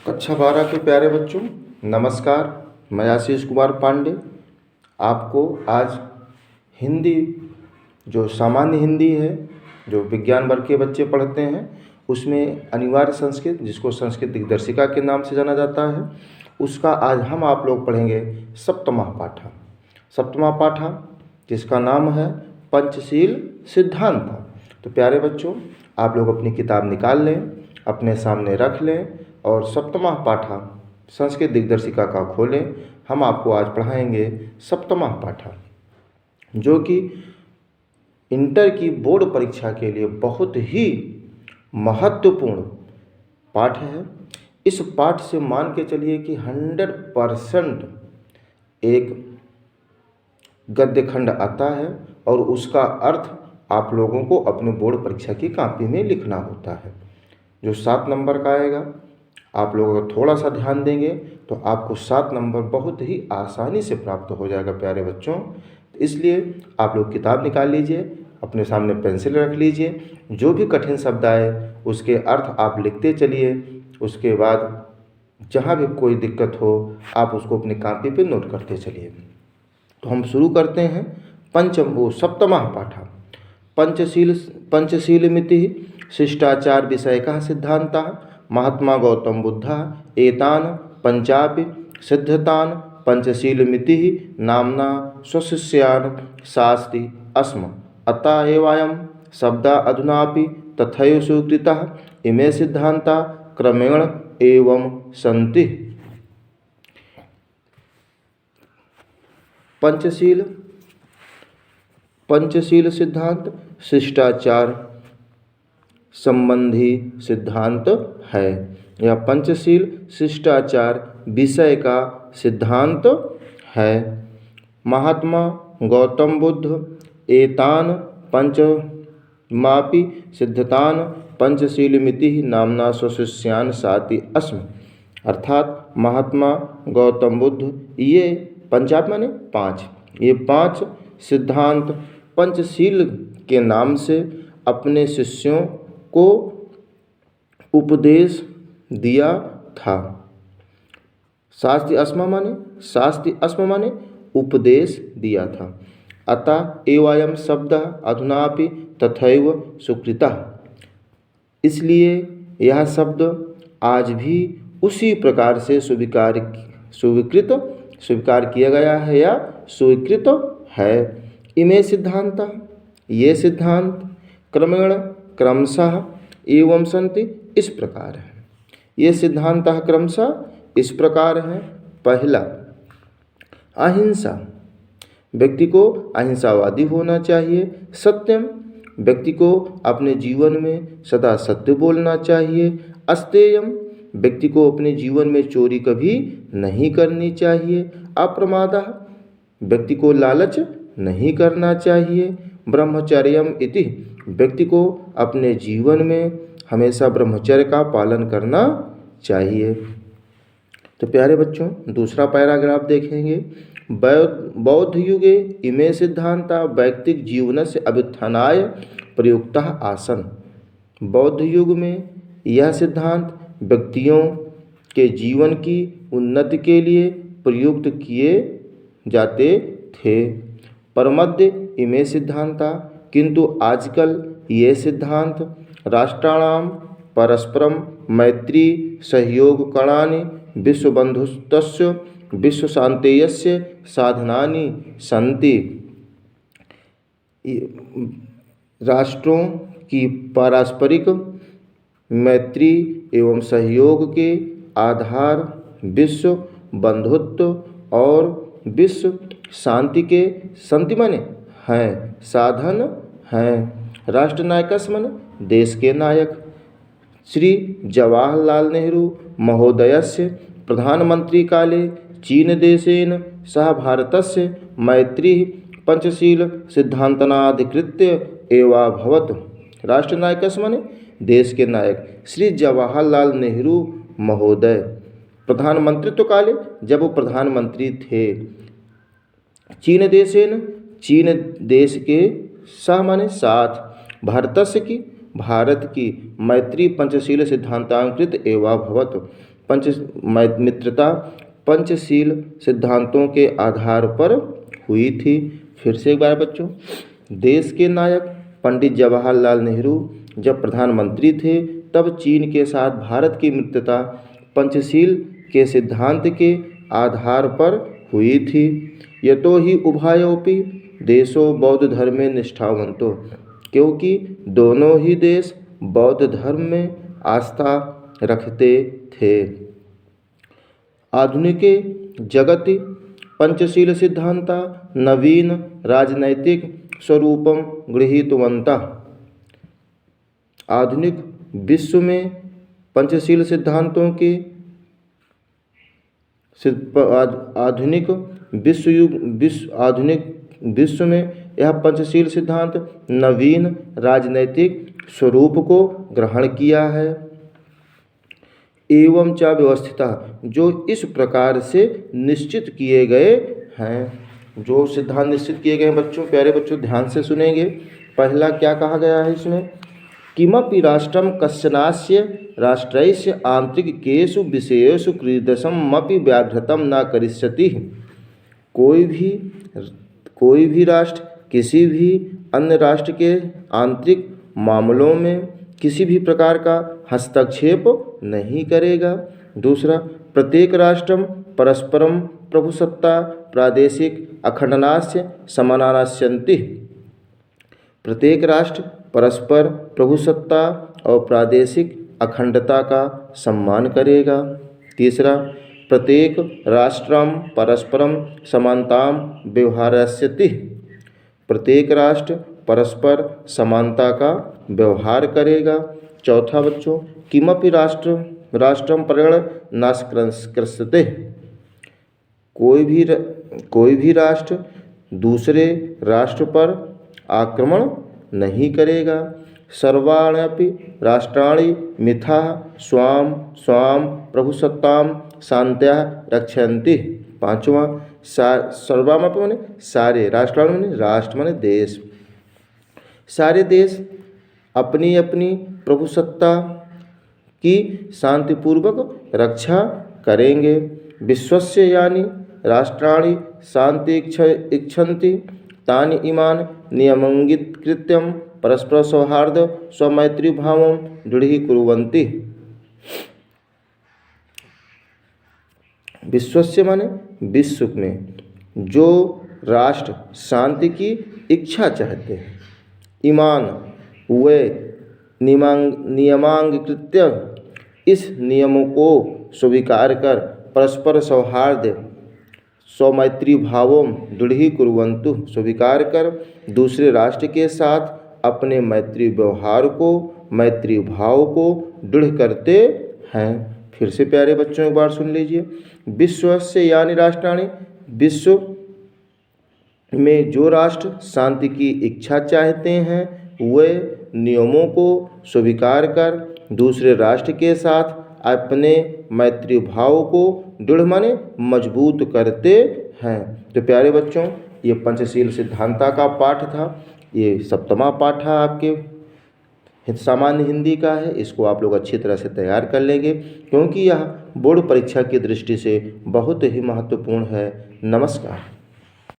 कक्षा 12 के प्यारे बच्चों, नमस्कार। मैं आशीष कुमार पांडे आपको आज हिंदी, जो सामान्य हिंदी है, जो विज्ञान वर्ग के बच्चे पढ़ते हैं, उसमें अनिवार्य संस्कृत, जिसको संस्कृत दिग्दर्शिका के नाम से जाना जाता है, उसका आज हम आप लोग पढ़ेंगे सप्तमः पाठा। सप्तमः पाठा जिसका नाम है पंचशील सिद्धांत। तो प्यारे बच्चों, आप लोग अपनी किताब निकाल लें, अपने सामने रख लें और सप्तमः पाठा संस्कृत दिग्दर्शिका का खोलें। हम आपको आज पढ़ाएंगे सप्तमः पाठा, जो कि इंटर की बोर्ड परीक्षा के लिए बहुत ही महत्वपूर्ण पाठ है। इस पाठ से मान के चलिए कि 100% एक गद्य खंड आता है और उसका अर्थ आप लोगों को अपने बोर्ड परीक्षा की कॉपी में लिखना होता है, जो 7 नंबर का आएगा। आप लोग अगर थोड़ा सा ध्यान देंगे तो आपको 7 नंबर बहुत ही आसानी से प्राप्त हो जाएगा प्यारे बच्चों। इसलिए आप लोग किताब निकाल लीजिए, अपने सामने पेंसिल रख लीजिए, जो भी कठिन शब्द आए उसके अर्थ आप लिखते चलिए। उसके बाद जहाँ भी कोई दिक्कत हो आप उसको अपनी कॉपी पे नोट करते चलिए। तो हम शुरू करते हैं सप्तमः पाठा। पंचशीलमिति शिष्टाचार विषयकः सिद्धान्तः महात्मा गौतम बुद्धा एतान पंचापि सिद्धतान पंचशीलमिति नामना स्वशिष्यान् शास्ति अस्म। अतः एवायं शब्दा अधुनापि तथैव स्वीकृताः। इमे सिद्धान्ता क्रमेण एवं सन्ति। पंचशील सिद्धांत शिष्टाचार संबंधी सिद्धांत है। यह पंचशील शिष्टाचार विषय का सिद्धांत है। महात्मा गौतम बुद्ध एतान पंचमापि सिद्धतान पंचशीलमिति नामना स्वशिष्यान् शास्ति अस्म। अर्थात महात्मा गौतम बुद्ध ये पंचाप माने 5, ये 5 सिद्धांत पंचशील के नाम से अपने शिष्यों को उपदेश दिया था। शास्ति अस्म माने उपदेश दिया था। अतः एवायम शब्द अधुनापि तथैव स्वीकृतः। इसलिए यह शब्द आज भी उसी प्रकार से स्वीकार किया गया है या स्वीकृत है। इमे सिद्धांत, ये सिद्धांत क्रमशः एवं सन्ति, इस प्रकार है। ये सिद्धांत क्रमशः इस प्रकार है। पहला, अहिंसा, व्यक्ति को अहिंसावादी होना चाहिए। सत्यम, व्यक्ति को अपने जीवन में सदा सत्य बोलना चाहिए। अस्तेयम, व्यक्ति को अपने जीवन में चोरी कभी नहीं करनी चाहिए। अप्रमादः, व्यक्ति को लालच नहीं करना चाहिए। ब्रह्मचर्यम इति, व्यक्ति को अपने जीवन में हमेशा ब्रह्मचर्य का पालन करना चाहिए। तो प्यारे बच्चों, दूसरा पैराग्राफ देखेंगे। बौद्ध युगे इमे सिद्धांता वैयक्तिक जीवन से अभ्युत्थानाय प्रयुक्ता आसन। बौद्ध युग में यह सिद्धांत व्यक्तियों के जीवन की उन्नति के लिए प्रयुक्त किए जाते थे। परमद्य इमे सिद्धांता, किंतु आजकल ये सिद्धांत राष्ट्राणाम परस्परम मैत्री सहयोगकरणानि विश्वबंधुत्वस्य विश्वशान्तेयस्य साधनानि सन्ति। राष्ट्रों की पारस्परिक मैत्री एवं सहयोग के आधार विश्व बंधुत्व और विश्व शांति के माने हैं, साधन हैं। राष्ट्रनायकस्य माने देश के नायक। श्री जवाहरलाल नेहरू महोदयस्य प्रधानमंत्री काले चीनदेशेन सह भारतस्य मैत्री पंचशील सिद्धान्तनाधिकृत्य एवाभवत्। राष्ट्रनायकस्य माने देश के नायक। श्री जवाहरलाल नेहरू महोदय प्रधानमंत्रित्व काले, जब वो प्रधानमंत्री थे, चीन देश के सह माने साथ, भारत की मैत्री पंचशील सिद्धांतांकृत एवा भवत, मित्रता पंचशील सिद्धांतों के आधार पर हुई थी। फिर से एक बार बच्चों, देश के नायक पंडित जवाहरलाल नेहरू जब प्रधानमंत्री थे तब चीन के साथ भारत की मित्रता पंचशील के सिद्धांत के आधार पर हुई थी। यतो ही उभयोपि देशो बौद्ध धर्मे निष्ठावंतो, क्योंकि दोनों ही देश बौद्ध धर्म में आस्था रखते थे। आधुनिके जगति पंचशील सिद्धांता नवीन राजनैतिक स्वरूपम गृहीतवन्तः। आधुनिक विश्व में पंचशील सिद्धांतों के आधुनिक विश्व में यह पंचशील सिद्धांत नवीन राजनैतिक स्वरूप को ग्रहण किया है। एवं च व्यवस्थिता, जो इस प्रकार से निश्चित किए गए हैं। जो सिद्धांत निश्चित किए गए हैं बच्चों, प्यारे बच्चों ध्यान से सुनेंगे। पहला क्या कहा गया है इसमें, किमपि राष्ट्रम कश्चनास्य राष्ट्रस्य आंतरिकेषु विषयेषु कीदृशमपि व्याघ्रतं न करिष्यति। कोई भी राष्ट्र किसी भी अन्य राष्ट्र के आंतरिक मामलों में किसी भी प्रकार का हस्तक्षेप नहीं करेगा। दूसरा, प्रत्येक राष्ट्रम परस्परम प्रभुसत्ता प्रादेशिक अखंडनास्य समानास्यन्ति। प्रत्येक राष्ट्र परस्पर प्रभुसत्ता और प्रादेशिक अखंडता का सम्मान करेगा। तीसरा, प्रत्येक राष्ट्रम परस्परम समानताम व्यवहारस्यति। प्रत्येक राष्ट्र परस्पर समानता का व्यवहार करेगा। चौथा बच्चों, किमपि राष्ट्रम परेण नाशकृष्यते। कोई भी राष्ट्र दूसरे राष्ट्र पर आक्रमण नहीं करेगा। सर्वाण्यपि राष्ट्राणि मिथ्या स्वाम प्रभुसत्ताम शांत्या रक्षन्ति। पांचवा, सर्वामपि माने सारे, राष्ट्राणि माने राष्ट्र माने देश, सारे देश अपनी अपनी प्रभुसत्ता की शांतिपूर्वक रक्षा करेंगे। विश्वस्य यानि राष्ट्राणि शांति इच्छन्ति तानि इमान् नियमङ्गीकृत्यं परस्पर सौहार्द स्वमैत्री भावं दृढ़ीकुर्वन्ति। विश्वस्य माने विश्व में जो राष्ट्र शांति की इच्छा चाहते हैं, ईमान वे नियमांगीकृत्य इस नियमों को स्वीकार कर परस्पर सौहार्द स्वमैत्री भावों दृढ़ीकुर्वन्तु, स्वीकार कर दूसरे राष्ट्र के साथ अपने मैत्री भाव को दृढ़ करते हैं। फिर से प्यारे बच्चों एक बार सुन लीजिए। विश्वस्य यानि राष्ट्राणि, विश्व में जो राष्ट्र शांति की इच्छा चाहते हैं वे नियमों को स्वीकार कर दूसरे राष्ट्र के साथ अपने मैत्री भाव को दृढ़ माने मजबूत करते हैं। तो प्यारे बच्चों, ये पंचशील सिद्धांता का पाठ था। ये सप्तमा पाठ है आपके सामान्य हिंदी का है। इसको आप लोग अच्छी तरह से तैयार कर लेंगे क्योंकि यह बोर्ड परीक्षा की दृष्टि से बहुत ही महत्वपूर्ण है। नमस्कार।